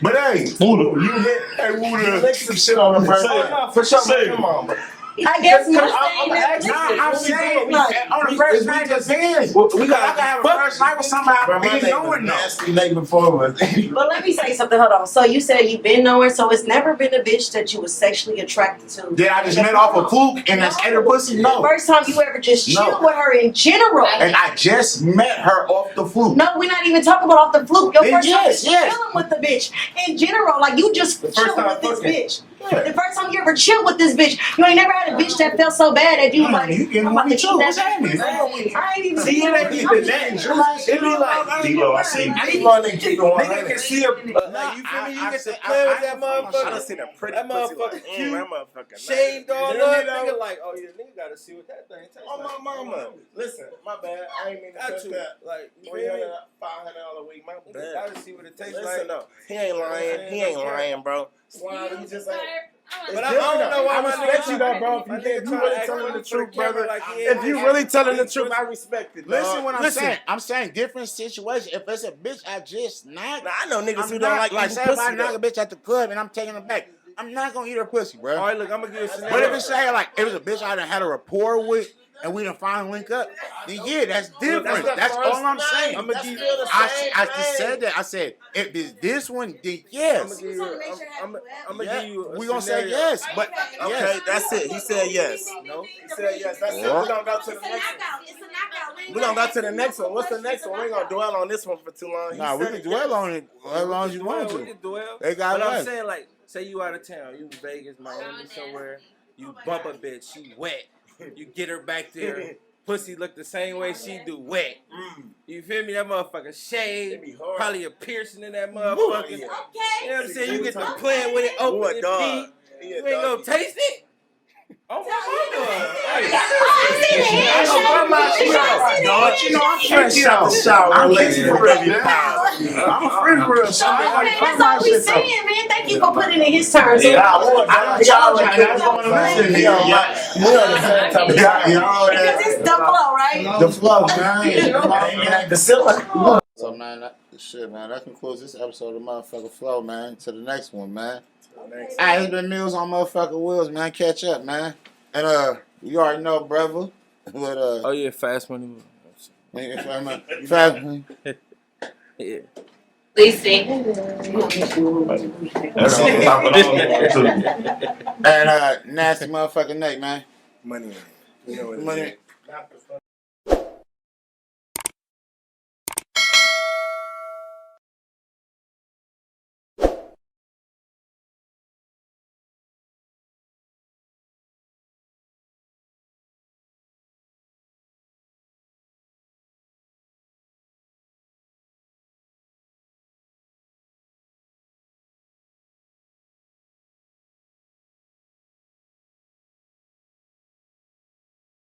But hey, You hit. Hey, you lick some shit on the first night. For sure. Come on, bro. I guess I'm saying on the first night of dance. I gotta have a first night with somebody I've been knowing though. Nasty night before was. But let me say something. Hold on. So you said you've been knowing. So it's never been a bitch that you were sexually attracted to. Did I just met off a fluke and that's ate her pussy? No. First time you ever just chilled with her in general. And I just met her off the fluke. No, we're not even talking about off the fluke. Your first time Yes. chilling with the bitch in general. Like you just chilling with this bitch. The first time you ever chilled with this bitch, you ain't never had a bitch that felt so bad that you like, I'm about to keep that bitch. I ain't even See, it ain't even that. It be like, D-Lo, I see. Nigga can see a. Like, you feel me? You get to play with that motherfucker. I done seen a pretty That pussy motherfucker like, cute, that motherfucker shaved all nice. up. You know? Nigga like, oh yeah, nigga gotta see what that thing tastes Oh, like. my mama. Listen, my bad. I ain't mean to Got touch you. that. Like, you feel me? $300, $500 a week. My Nigga bad. gotta see what it tastes Listen, like. no. He ain't lying. He ain't lying, bro. Slime, he just ain't. But I don't know why I my respect nigga you though, bro. my If nigga you trying to really act telling funny the for truth, the camera brother. like he If ain't you acting really telling the like truth, pussy. I respect it. Listen what I'm Listen. saying. I'm saying different situation. If it's a bitch I just knocked, Now, I know niggas who I'm don't not like like eating say if I pussy. knock a though. bitch at the club and I'm taking her back, I'm not gonna eat her pussy, bro. All right, look, I'm gonna give you a But scenario. if it's say like it was a bitch I done had a rapport with and we done finally link up, then yeah, that's different. That's all I'm saying. I'm gonna give you the I just said that. I said if it's this one, then yes. I'm gonna Yeah, give you a we gonna say scenario. yes, but Okay, yes. that's it. He said yes. No. He said yes. That's it. We're gonna go to the next one. We're gonna go to the next one. What's the next one? We ain't gonna dwell on this one for too long. Nah, we can dwell on it as long as you want We to. can dwell. They got But I'm less. saying, like, say you out of town, you in Vegas, Miami, somewhere, you bump a bitch, she wet. You get her back there, pussy look the same way she do, wet. You feel me? That motherfucker shaved, probably a piercing in that motherfucker. You know what I'm saying? You get to playing with it, open it, pee. You ain't gonna taste it? Oh my But you know, I'm fresh out the shower. I'm fresh for real, man. I'm free for real. Okay, that's all we saying, man. Thank you for putting it in his terms. I don't charge you. That's going to listen to you. Because it's the flow, right? The flow, man. The ceiling. So, man, that concludes this episode of Motherfucker Flow, man. To the next one, man. Alright, it's been Meals on Motherfucker Wheels, man. Catch up, man. And, you already know, brother. But, Oh yeah, fast money. Fast money. Yeah. Niecey. And, nasty motherfucking neck, man. Money. You know what it is. Money.